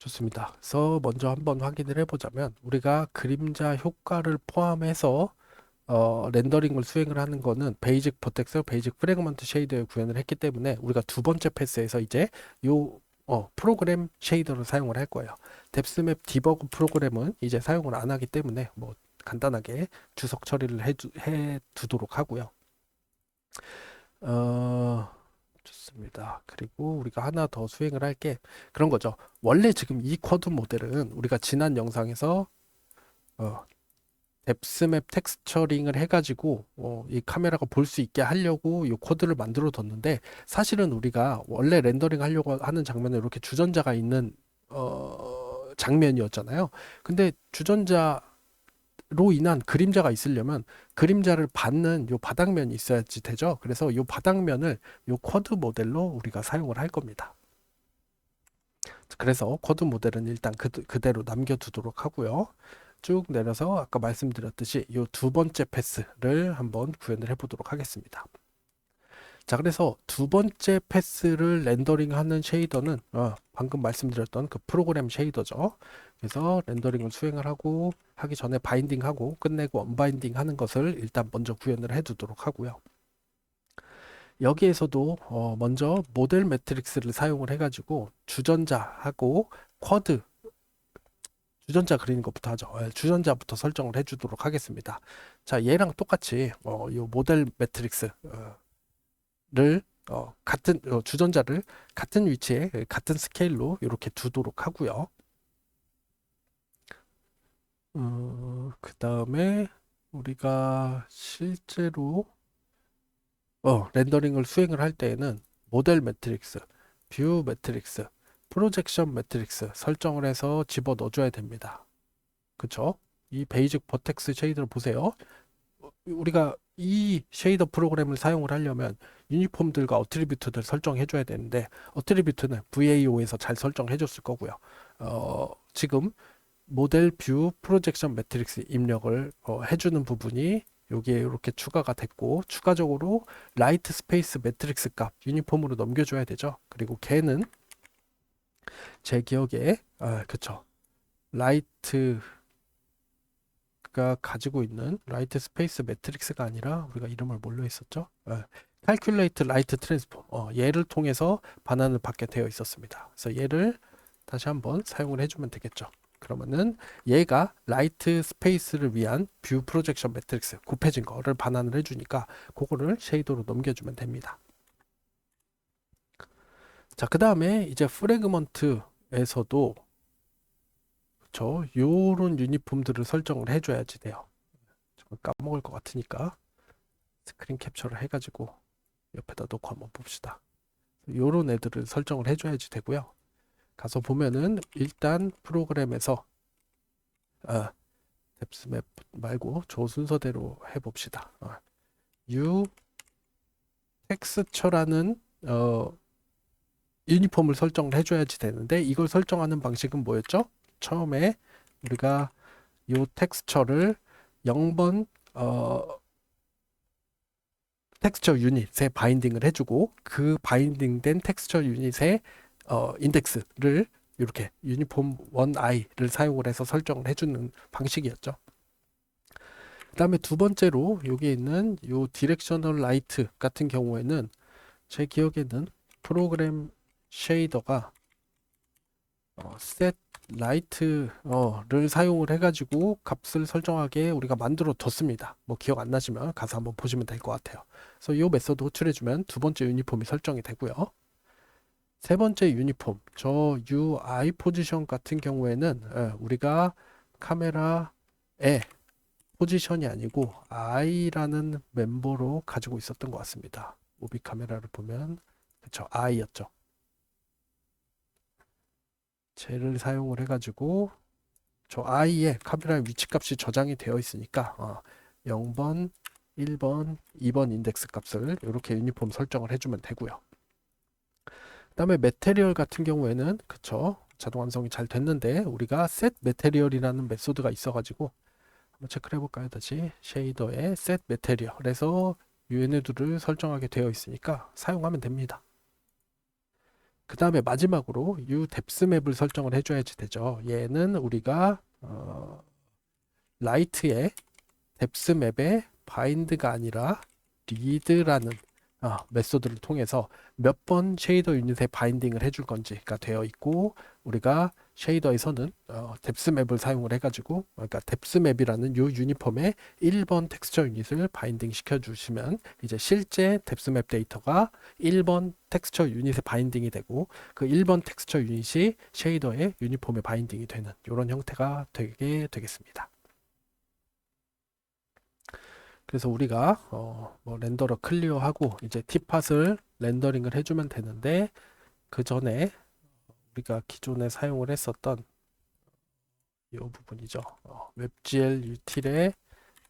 좋습니다. 그래서 먼저 한번 확인을 해보자면 우리가 그림자 효과를 포함해서 렌더링을 수행을 하는 거는 베이직 버텍스, 베이직 프래그먼트 쉐이더에 구현을 했기 때문에 우리가 두 번째 패스에서 이제 요 프로그램 쉐이더를 사용을 할 거예요. 뎁스맵 디버그 프로그램은 이제 사용을 안 하기 때문에 뭐 간단하게 주석 처리를 해 두도록 하고요. 어, 좋습니다. 그리고 우리가 하나 더 수행을 할 게 그런 거죠. 원래 지금 이 쿼드 모델은 우리가 지난 영상에서 어, 뎁스맵 텍스처링을 해가지고 이 카메라가 볼 수 있게 하려고 이 코드를 만들어 뒀는데 사실은 우리가 원래 렌더링 하려고 하는 장면에 이렇게 주전자가 있는 장면이었잖아요. 근데 주전자로 인한 그림자가 있으려면 그림자를 받는 요 바닥면이 있어야지 되죠. 그래서 요 바닥면을 요 쿼드 모델로 우리가 사용을 할 겁니다. 그래서 쿼드 모델은 일단 그대로 남겨두도록 하고요. 쭉 내려서 아까 말씀드렸듯이 이 두 번째 패스를 한번 구현을 해보도록 하겠습니다. 자, 그래서 두 번째 패스를 렌더링하는 쉐이더는 방금 말씀드렸던 그 프로그램 쉐이더죠. 그래서 렌더링을 수행을 하고 하기 전에 바인딩하고 끝내고 언바인딩 하는 것을 일단 먼저 구현을 해두도록 하고요. 여기에서도 먼저 모델 매트릭스를 사용을 해가지고 주전자하고 쿼드 주전자 그리는 것부터 하죠. 주전자부터 설정을 해주도록 하겠습니다. 자, 얘랑 똑같이 이 모델 매트릭스를 같은 주전자를 같은 위치에 같은 스케일로 이렇게 두도록 하고요. 그 다음에 우리가 실제로 렌더링을 수행을 할 때에는 모델 매트릭스, 뷰 매트릭스, 프로젝션 매트릭스 설정을 해서 집어 넣어줘야 됩니다. 그쵸? 이 베이직 버텍스 쉐이더를 보세요. 우리가 이 쉐이더 프로그램을 사용을 하려면 유니폼들과 어트리뷰트들 설정해 줘야 되는데 어트리뷰트는 VAO에서 잘 설정해 줬을 거고요. 지금 모델 뷰 프로젝션 매트릭스 입력을 해주는 부분이 여기에 이렇게 추가가 됐고 추가적으로 라이트 스페이스 매트릭스 값 유니폼으로 넘겨줘야 되죠. 그리고 걔는 제 기억에 그쵸 라이트 가 가지고 있는 라이트 스페이스 매트릭스가 아니라 우리가 이름을 뭘로 했었죠? calculate light transform. 얘를 통해서 반환을 받게 되어 있었습니다. 그래서 얘를 다시 한번 사용을 해주면 되겠죠. 그러면은 얘가 라이트 스페이스를 위한 뷰 프로젝션 매트릭스 곱해진 거를 반환을 해주니까 그거를 쉐이더로 넘겨주면 됩니다. 자, 그 다음에 이제 프래그먼트에서도 요런 유니폼들을 설정을 해줘야지 돼요. 까먹을 것 같으니까 스크린 캡처를 해가지고 옆에다 놓고 한번 봅시다. 요런 애들을 설정을 해줘야지 되고요. 가서 보면은 일단 프로그램에서 뎁스맵 말고 저 순서대로 해봅시다. U 텍스처라는 유니폼을 설정을 해줘야지 되는데 이걸 설정하는 방식은 뭐였죠? 처음에 우리가 요 텍스처를 0번 텍스처 유닛에 바인딩을 해주고 그 바인딩된 텍스처 유닛의 인덱스를 이렇게 유니폼 1i를 사용을 해서 설정을 해주는 방식이었죠. 그 다음에 두 번째로 여기 있는 요 디렉셔널 라이트 같은 경우에는 제 기억에는 프로그램 쉐이더가 set light를 사용을 해가지고 값을 설정하게 우리가 만들어 뒀습니다. 뭐 기억 안 나시면 가서 한번 보시면 될 것 같아요. 그래서 이 메소드 호출해주면 두 번째 유니폼이 설정이 되고요. 세 번째 유니폼, 저 UI 포지션 같은 경우에는 우리가 카메라의 포지션이 아니고 I라는 멤버로 가지고 있었던 것 같습니다. 오비 카메라를 보면 그쵸 I였죠. 쟤를 사용을 해가지고 저 I의 카메라의 위치값이 저장이 되어 있으니까 0번, 1번, 2번 인덱스 값을 이렇게 유니폼 설정을 해주면 되고요. 그 다음에 메테리얼 같은 경우에는 그쵸 자동 완성이 잘 됐는데 우리가 set 메테리얼이라는 메소드가 있어가지고 한번 체크를 해볼까요? 다시 쉐이더의 set 메테리얼에서 UNED를 설정하게 되어 있으니까 사용하면 됩니다. 그 다음에 마지막으로 U 뎁스 맵을 설정을 해줘야지 되죠. 얘는 우리가 라이트의 뎁스 맵의 바인드가 아니라 리드라는 메소드를 통해서 몇 번 쉐이더 유닛에 바인딩을 해줄 건지가 되어 있고, 우리가 쉐이더에서는 뎁스 맵을 사용을 해가지고, 그러니까 뎁스 맵이라는 요 유니폼에 1번 텍스처 유닛을 바인딩 시켜주시면 이제 실제 뎁스 맵 데이터가 1번 텍스처 유닛에 바인딩이 되고, 그 1번 텍스처 유닛이 쉐이더의 유니폼에 바인딩이 되는 이런 형태가 되게 되겠습니다. 그래서 우리가 뭐 렌더러 클리어하고 이제 팁팟을 렌더링을 해주면 되는데, 그 전에 우리가 기존에 사용을 했었던 이 부분이죠. 웹GL 유틸에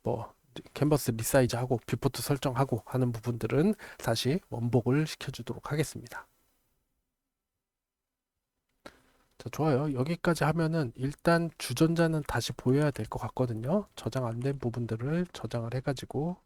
뭐 캔버스 리사이즈하고 뷰포트 설정하고 하는 부분들은 다시 원복을 시켜주도록 하겠습니다. 자, 좋아요. 여기까지 하면은 일단 주전자는 다시 보여야 될 것 같거든요. 저장 안 된 부분들을 저장을 해가지고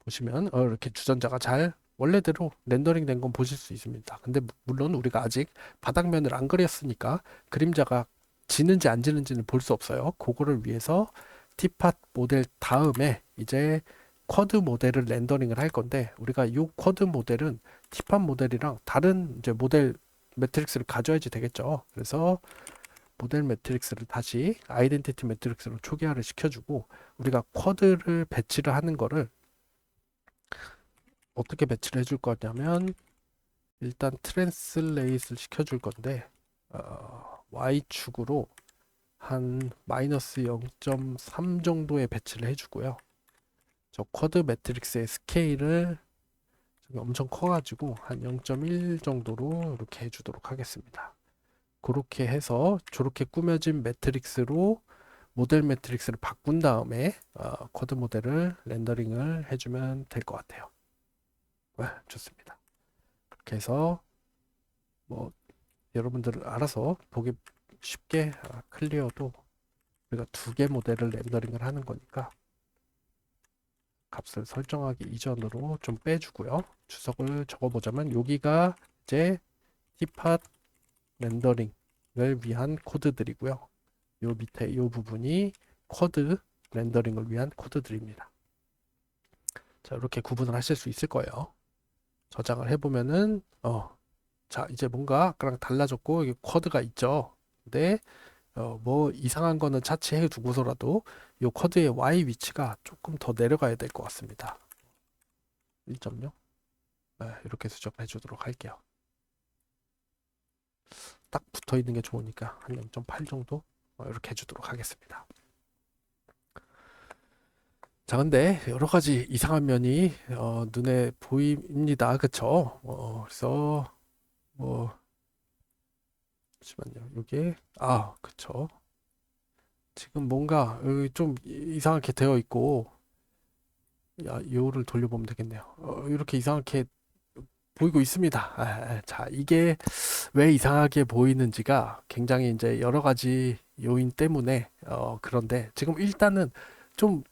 보시면 이렇게 주전자가 잘 원래대로 렌더링 된 건 보실 수 있습니다. 근데 물론 우리가 아직 바닥면을 안 그렸으니까 그림자가 지는지 안 지는지는 볼 수 없어요. 그거를 위해서 티팟 모델 다음에 이제 쿼드 모델을 렌더링을 할 건데, 우리가 이 쿼드 모델은 티팟 모델이랑 다른 이제 모델 매트릭스를 가져야지 되겠죠. 그래서 모델 매트릭스를 다시 아이덴티티 매트릭스로 초기화를 시켜주고, 우리가 쿼드를 배치를 하는 거를 어떻게 배치를 해줄 거냐면, 일단 트랜슬레이트를 시켜줄 건데 Y축으로 한 마이너스 0.3 정도의 배치를 해주고요. 저 쿼드 매트릭스의 스케일을 엄청 커가지고 한 0.1 정도로 이렇게 해주도록 하겠습니다. 그렇게 해서 저렇게 꾸며진 매트릭스로 모델 매트릭스를 바꾼 다음에 쿼드 모델을 렌더링을 해주면 될 것 같아요. 좋습니다. 그렇게 해서 뭐 여러분들 알아서 보기 쉽게 클리어도 우리가 2개 모델을 렌더링을 하는 거니까 값을 설정하기 이전으로 좀 빼주고요. 주석을 적어보자면 여기가 이제 티팟 렌더링을 위한 코드들이고요. 요 밑에 이 부분이 쿼드 렌더링을 위한 코드들입니다. 자, 이렇게 구분을 하실 수 있을 거예요. 저장을 해보면은 자, 이제 뭔가 아까랑 달라졌고 여기 쿼드가 있죠. 근데 뭐 이상한 거는 차치해 두고서라도 이 쿼드의 Y 위치가 조금 더 내려가야 될 것 같습니다. 1.0 이렇게 수정해 주도록 할게요. 딱 붙어 있는 게 좋으니까 한 0.8 정도 이렇게 해주도록 하겠습니다. 자, 근데 여러 가지 이상한 면이 눈에 보입니다. 그쵸? 그래서 뭐 잠시만요. 이게 그쵸. 지금 뭔가 좀 이상하게 되어 있고, 요를 돌려보면 되겠네요. 이렇게 이상하게 보이고 있습니다. 자, 이게 왜 이상하게 보이는지가 굉장히 이제 여러 가지 요인 때문에 그런데 지금 일단은 좀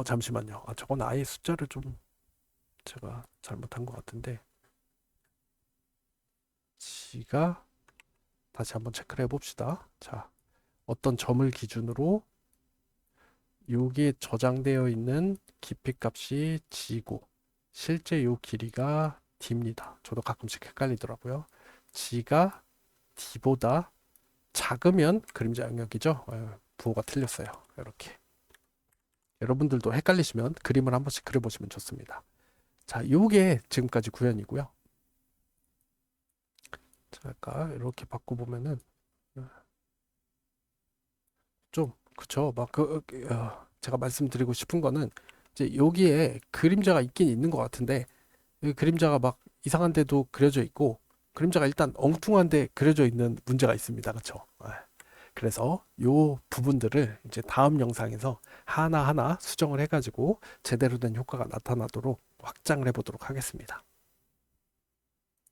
잠시만요. 저건 아예 숫자를 좀 제가 잘못한 것 같은데, 지가 다시 한번 체크를 해봅시다. 자, 어떤 점을 기준으로 여기에 저장되어 있는 깊이 값이 G고 실제 요 길이가 D입니다. 저도 가끔씩 헷갈리더라고요. G가 D보다 작으면 그림자 영역이죠. 부호가 틀렸어요. 이렇게. 여러분들도 헷갈리시면 그림을 한 번씩 그려보시면 좋습니다. 자, 요게 지금까지 구현이고요. 자, 아까 이렇게 바꿔보면은 좀 그쵸. 막 제가 말씀드리고 싶은 거는 이제 여기에 그림자가 있긴 있는 것 같은데, 이 그림자가 막 이상한 데도 그려져 있고 그림자가 일단 엉뚱한데 그려져 있는 문제가 있습니다. 그쵸? 그래서 요 부분들을 이제 다음 영상에서 하나하나 수정을 해가지고 제대로 된 효과가 나타나도록 확장을 해보도록 하겠습니다.